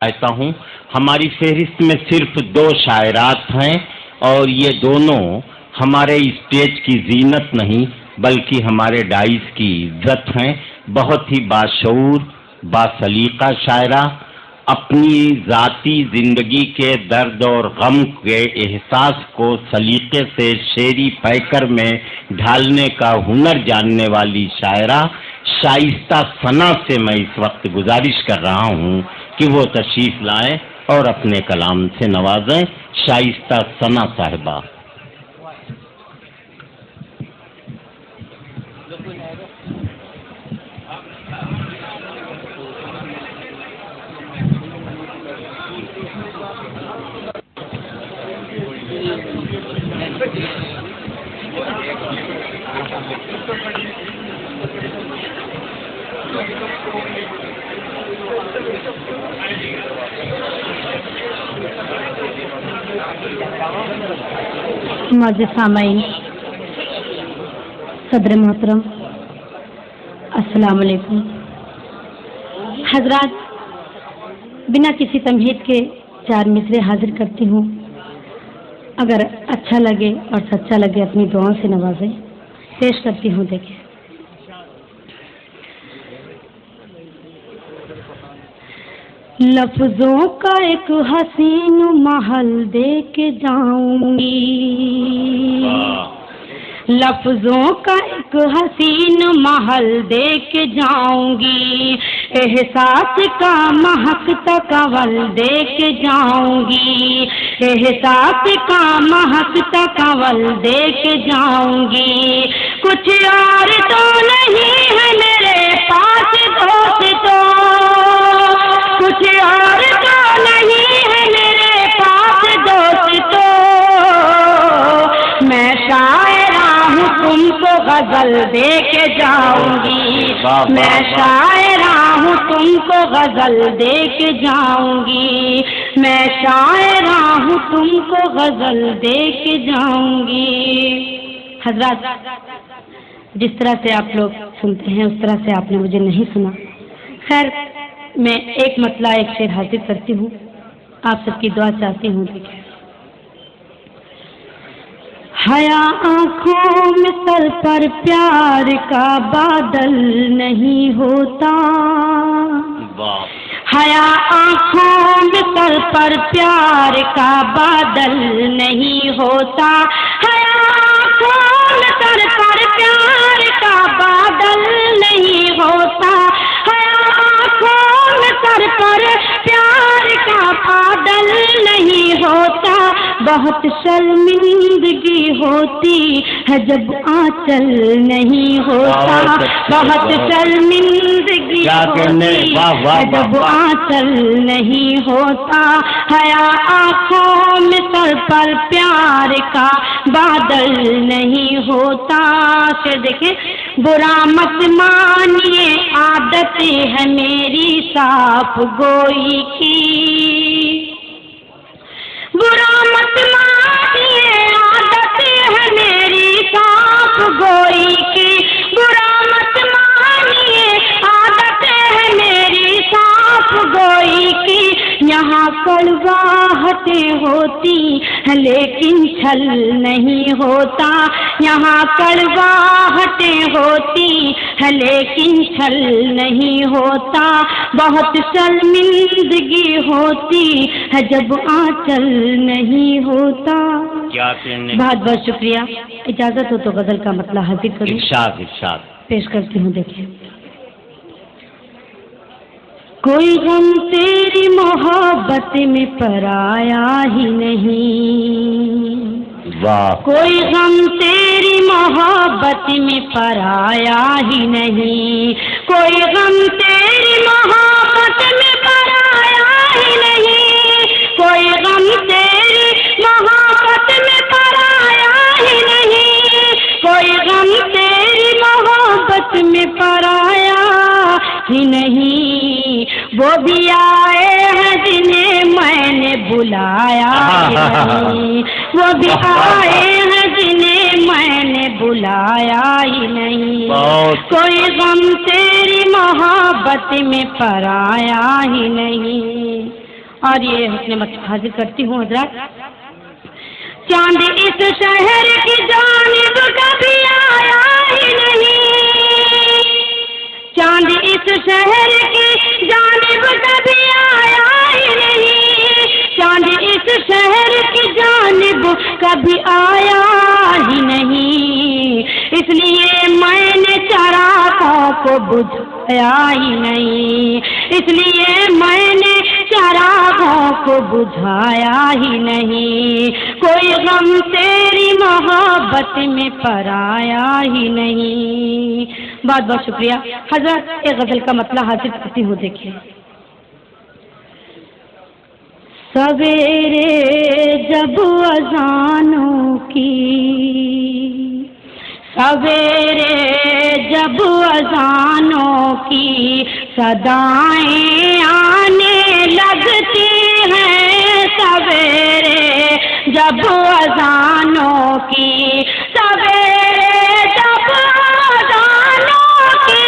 ایسا ہوں ہماری فہرست میں صرف 2 شاعرات ہیں اور یہ دونوں ہمارے اسٹیج کی زینت نہیں بلکہ ہمارے ڈائز کی عزت ہیں۔ بہت ہی باشعور باسلیقہ شاعرہ، اپنی ذاتی زندگی کے درد اور غم کے احساس کو سلیقے سے شعری پیکر میں ڈھالنے کا ہنر جاننے والی شاعرہ شائستہ ثنا سے میں اس وقت گزارش کر رہا ہوں کہ وہ تشریف لائیں اور اپنے کلام سے نوازیں۔ شائستہ ثنا صاحبہ۔ معزز سامعین، صدر محترم، السلام علیکم۔ حضرات، بنا کسی تمہید کے 4 مصرے حاضر کرتی ہوں، اگر اچھا لگے اور سچا لگے اپنی دعاؤں سے نوازیں۔ پیش کرتی ہوں، دیکھیں۔ لفظوں کا ایک حسین محل دے کے جاؤں گی، لفظوں کا ایک حسین محل دے کے جاؤں گی، احساس کا مہکتا کنول دے کے جاؤں گی، احساس کا مہکتا کنول دے کے جاؤں گی۔ کچھ اور تو نہیں ہے میرے پاس دوستو، کچھ اور تو نہیں ہے میرے پاس دوستو، میں شاعرہ ہوں تم کو غزل دے کے جاؤں گی، میں شاعرہ ہوں تم کو غزل دے کے جاؤں گی، میں شاعرہ ہوں تم کو غزل دے کے جاؤں گی۔ حضرات، جس طرح سے آپ لوگ سنتے ہیں اس طرح سے آپ نے مجھے نہیں سنا۔ خیر، میں ایک مطلع ایک شعر حاضر کرتی ہوں، آپ سب کی دعا چاہتی ہوں۔ دیکھیں۔ حیا آنکھوں میں سر پر پیار کا بادل نہیں ہوتا، حیا آنکھوں میں سر پر پیار کا بادل نہیں ہوتا، حیا آنکھوں میں سر پر پیار کا بادل نہیں ہوتا، حیا آنکھوں میں سر پر پیار کا بادل نہیں ہوتا، بہت شرمندگی ہوتی ہے جب آنچل نہیں ہوتا، بہت شرمندگی ہوتی ہے جب آنچل نہیں ہوتا، حیا آنکھوں میں سر پر پیار کا بادل نہیں ہوتا۔ پھر دیکھیں۔ برا مت مانیے عادت ہے میری صاف گوئی کی، برا مت مانیے عادت ہے میری صاف گوئی کی، برا مت مانیے عادت ہے میری صاف گوئی کی، یہاں کڑواہٹیں ہوتی ہیں لیکن چھل نہیں ہوتا، یہاں کڑواہٹیں ہوتی ہیں لیکن چھل نہیں ہوتا، بہت شرمندگی ہوتی ہے جب آنچل نہیں ہوتا۔ بہت بہت شکریہ۔ اجازت ہو تو غزل کا مطلع حاضر کروں۔ ارشاد پیش کرتی ہوں، دیکھیں۔ کوئی غم تیری محبت میں پرایا ہی نہیں، کوئی غم تیری محبت میں پرایا ہی نہیں، کوئی غم تیری محبت میں پرایا ہی نہیں، کوئی غم تیری محبت میں پرایا ہی نہیں، کوئی غم تیری محبت میں پرایا ہی نہیں، وہ بھی آئے ہیں جنہیں میں نے بلایا ہی نہیں، وہ بھی آئے ہیں جنہیں میں نے بلایا ہی نہیں، کوئی غم تیری محبت میں پرایا ہی نہیں۔ اور یہ حسن مت حاضر کرتی ہوں حضرات. چاند اس شہر کی جانب کبھی آیا ہی نہیں، چاند اس شہر کی جانب کبھی آیا ہی نہیں، چاند اس شہر کی جانب کبھی آیا ہی نہیں، اس لیے میں نے چراغوں کو بجھایا ہی نہیں، اس لیے میں نے چراغوں کو بجھایا ہی نہیں، کوئی غم تیری محبت میں پرایا ہی نہیں. بہت بہت شکریہ حضرت. ایک غزل کا مطلب حاصل کرتی ہوں، دیکھیے. سویرے جب اذانوں کی، سویرے جب اذانوں کی صدائیں آنے لگتی ہیں، سویرے جب اذانوں کی، سویرے جب اذانوں کی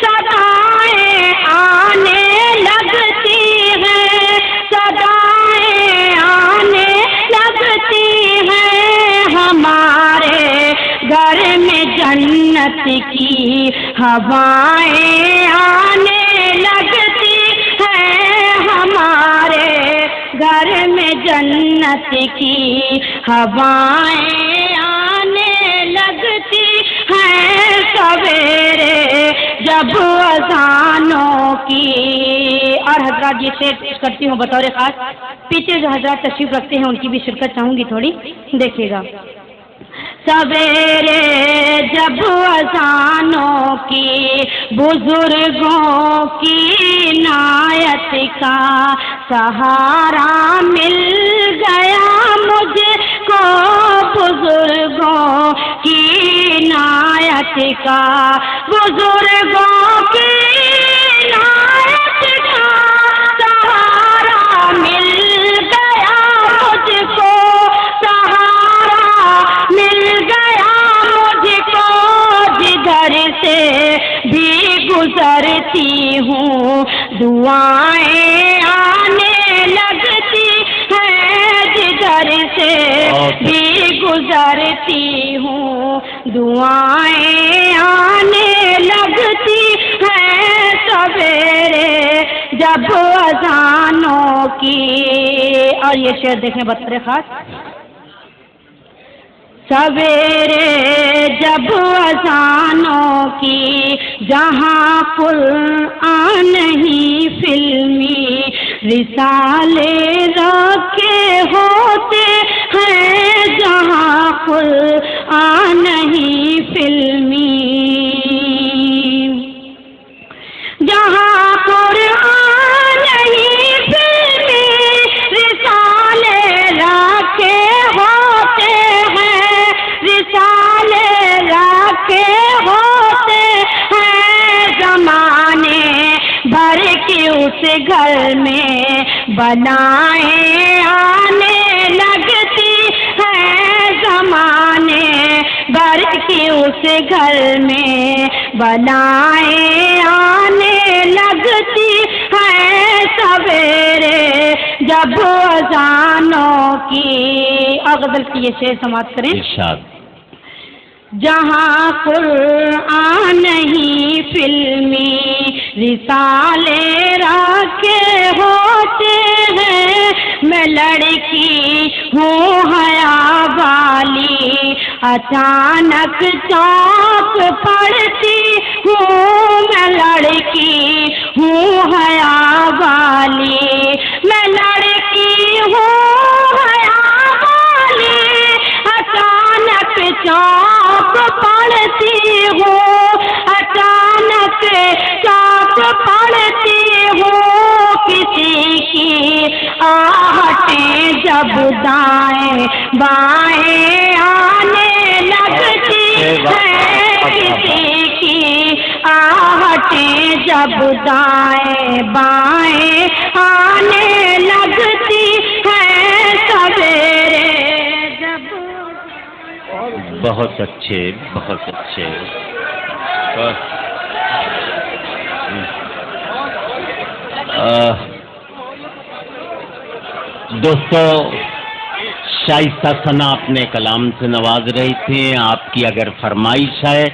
صدائیں آنے لگتی ہیں، صدائیں آنے لگتی ہیں، ہمارے گھر میں جنت کی ہوائیں آنے لگتی ہیں، ہمارے گھر میں جنت کی ہوائیں آنے لگتی ہیں، سویرے جب اذانوں کی. اور حضرات یہ شعر پیش کرتی ہوں بطور خاص. پیچھے جو حضرات تشریف رکھتے ہیں ان کی بھی شرکت چاہوں گی تھوڑی، دیکھیے گا. سویرے جب اذانوں کی بزرگوں کی عنایت کا سہارا مل گیا مجھ کو، بزرگوں کی عنایت کا، بزرگوں کی عنایت کا سہارا مل گیا مجھ کو، سہارا مل گیا مجھ کو، جدھر سے بھی گزرتی ہوں دعائیں آنے لگتی ہیں، جدھر سے بھی گزرتی ہوں دعائیں آنے لگتی ہیں، سویرے جب اذانوں کی. اور یہ شعر دیکھیں بطور خاص. سویرے جب اذانوں کی جہاں قرآن نہیں فلمی رسالے رکھے ہوتے ہیں، جہاں قرآن نہیں فلمی، جہاں قرآن نہیں فلمی رسالے رکھے ہوتے ہیں، رسالے رکھے ہوتے ہیں، زمانے بھر کے اس گھر میں بلائیں آنے لگتی ہیں، زمانے بھر کے اس گھر میں بلائیں آنے لگتی ہیں، سویرے جب اذانوں کی. اور غزل کی یہ شعر سماعت کریں. ارشاد. جہاں قرآن نہیں فلمی رسالے رکھے ہوتے ہیں، میں لڑکی ہوں حیا والی اچانک چوک پڑتی ہوں، میں لڑکی ہوں حیا والی، میں لڑکی ہوں حیا والی اچانک چوک پڑتی ہوں، اچانک چوک پڑتی ہوں، کسی کی آہٹیں جب دائیں بائیں آنے لگتی ہیں، کسی کی آہٹیں جب دائیں بائیں آنے لگتی ہیں، سویرے جب. بہت اچھے، بہت اچھے. دوستو شائستہ ثنا اپنے کلام سے نواز رہی تھی. آپ کی اگر فرمائش ہے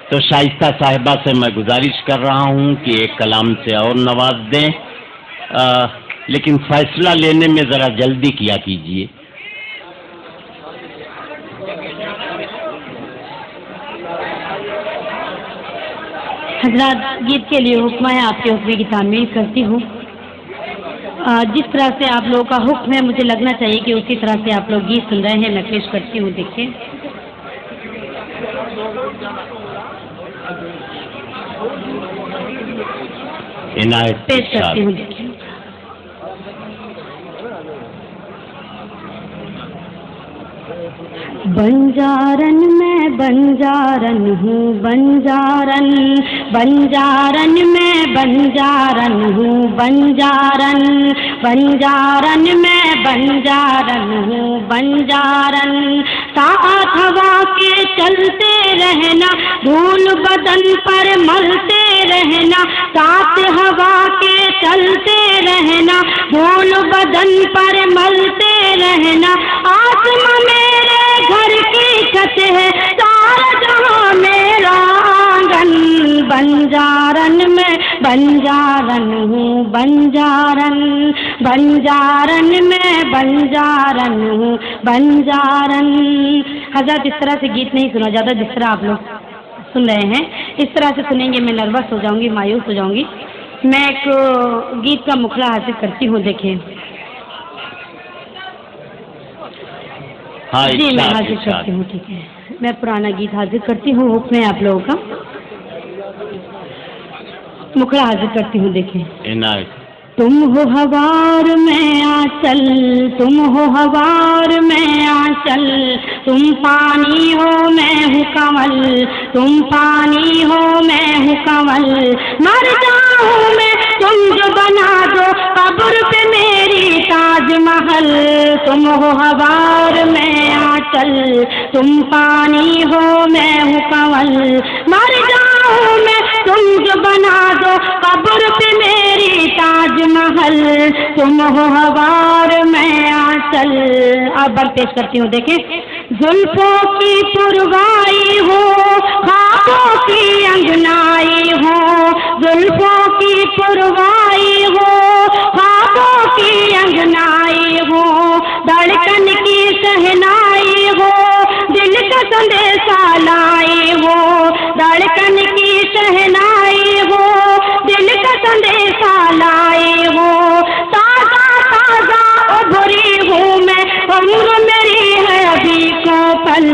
تو شائستہ صاحبہ سے میں گزارش کر رہا ہوں کہ ایک کلام سے اور نواز دیں، لیکن فیصلہ لینے میں ذرا جلدی کیا کیجیے. حضرات، گیت کے لیے حکم ہے، آپ کے حکم کی تعمیل کرتی ہوں. جس طرح سے آپ لوگوں کا حکم ہے مجھے لگنا چاہیے کہ اسی طرح سے آپ لوگ گیت سن رہے ہیں. میں پیش کرتی ہوں، دیکھیں. پیش کرتی ہوں، دیکھیں. بنجارن میں بنجارن ہوں بنجارن، بنجارن میں بنجارن ہوں بنجارن، بنجارن میں بنجارن ہوں بنجارن. ساتھ ہوا کے چلتے رہنا، دھول بدن پر ملتے رہنا. ساتھ ہوا کے چلتے رہنا، دھول بدن پر ملتے رہنا. آسمان میرے گھر کی چھت ہے، سارا جہاں میرا آنگن. بنجارن میں بنجارن ہوں بنجارن، بنجارن میں بنجارن ہوں بنجارن. حضرت اس طرح سے گیت نہیں سنا جاتا جس طرح آپ لوگ سن رہے ہیں. اس طرح سے سنیں گے میں نروس ہو جاؤں گی، مایوس ہو جاؤں گی. میں ایک گیت کا مکھلا حاصل کرتی ہوں، دیکھیں. جی میں حاضر کرتی ہوں، ٹھیک ہے. میں پرانا گیت حاضر کرتی ہوں، حکم ہے آپ لوگوں کا. مکھلا حاضر کرتی ہوں، دیکھیں. تم ہو ہوار میں آنچل، تم ہو ہوار میں آنچل. تم پانی ہو میں ہوں کنول، تم پانی ہو میں ہوں کنول. مر جاؤں میں تم جو بنا دو قبر پہ میری تاج محل. تم ہو ہوار میں آنچل، تم پانی ہو میں ہوں کنول. مر جاؤں میں تم جو بنا دو قبر پہ میری تاج محل. تم ہو ہوار میں آنچل. اب بر پیش کرتی ہوں، دیکھیں. زلفوں کی پروائی ہو، خوابوں کی انگنائی ہو. زلفوں کی پروائی ہو، خوابوں کی انگنائی ہو. دھڑکن کی شہنائی ہو، دل کا سندیشہ لائی ہو. دھڑکن کی شہنائی ہو، دل کا سندیشہ لائی ہو. تازہ تازہ ابھری ہوں میں، عمر میری ہے ابھی کو پل.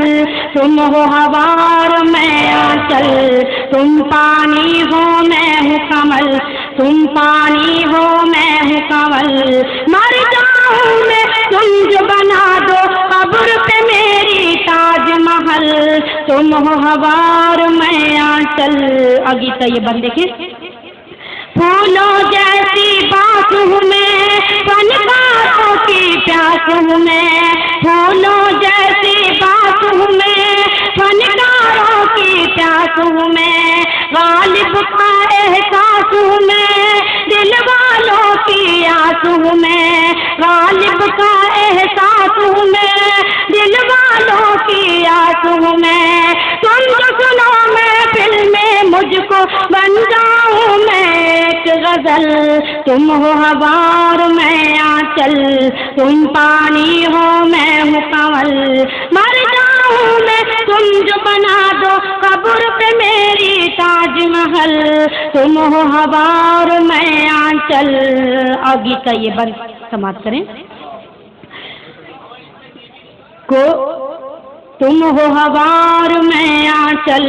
تم ہو ہوار میں آنچل، تم پانی ہو میں ہوں کمل. تم پانی ہو میں ہوں کنول. مر جاؤں میں تم جو بنا دو قبر پہ میری تاج محل. تم ہو ہوار میں آنچل. آگے تو یہ بند دیکھیں. پھولوں جیسی بات ہوں میں، فنکاروں کی پیاس ہوں میں. پھولوں جیسی بات ہوں میں، فنکاروں کی پیاس ہوں میں. غالب کا احساس ہوں میں، دل والوں کی آس ہوں میں. غالب کا احساس ہوں میں، دل والوں کی آس ہوں میں. تم جو سنو میں دل میں مجھ کو بن جاؤں میں ایک غزل. تم ہو ہوار میں آنچل، تم پانی ہو میں ہوں کنول. مر جاؤں میں تم جو بنا دو قبر پہ میری تاج محل. تم ہو ہوار میں آنچل. آگے کا یہ بند سماعت کریں. تم ہو ہوار میں آنچل،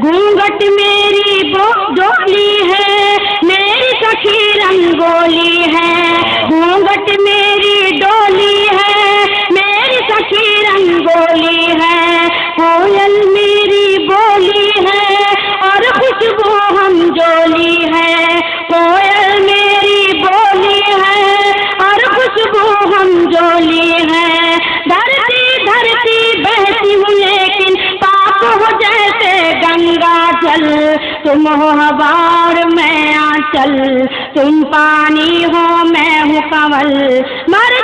گھونگھٹ میری ڈولی ہے، میری سخی رنگولی ہے. گھونگھٹ میری ڈولی ہے، میری سخی رنگولی ہے. کوئل میری بولی ہے اور خوشبو ہم جولی ہے. کوئل میری بولی ہے اور خوشبو ہم جولی ہے. دھرتی دھرتی بہتی ہوں لیکن پاک ہو جیسے گنگا جل. تم ہو ہوار میں آنچل، تم پانی ہو میں ہوں کنول. مر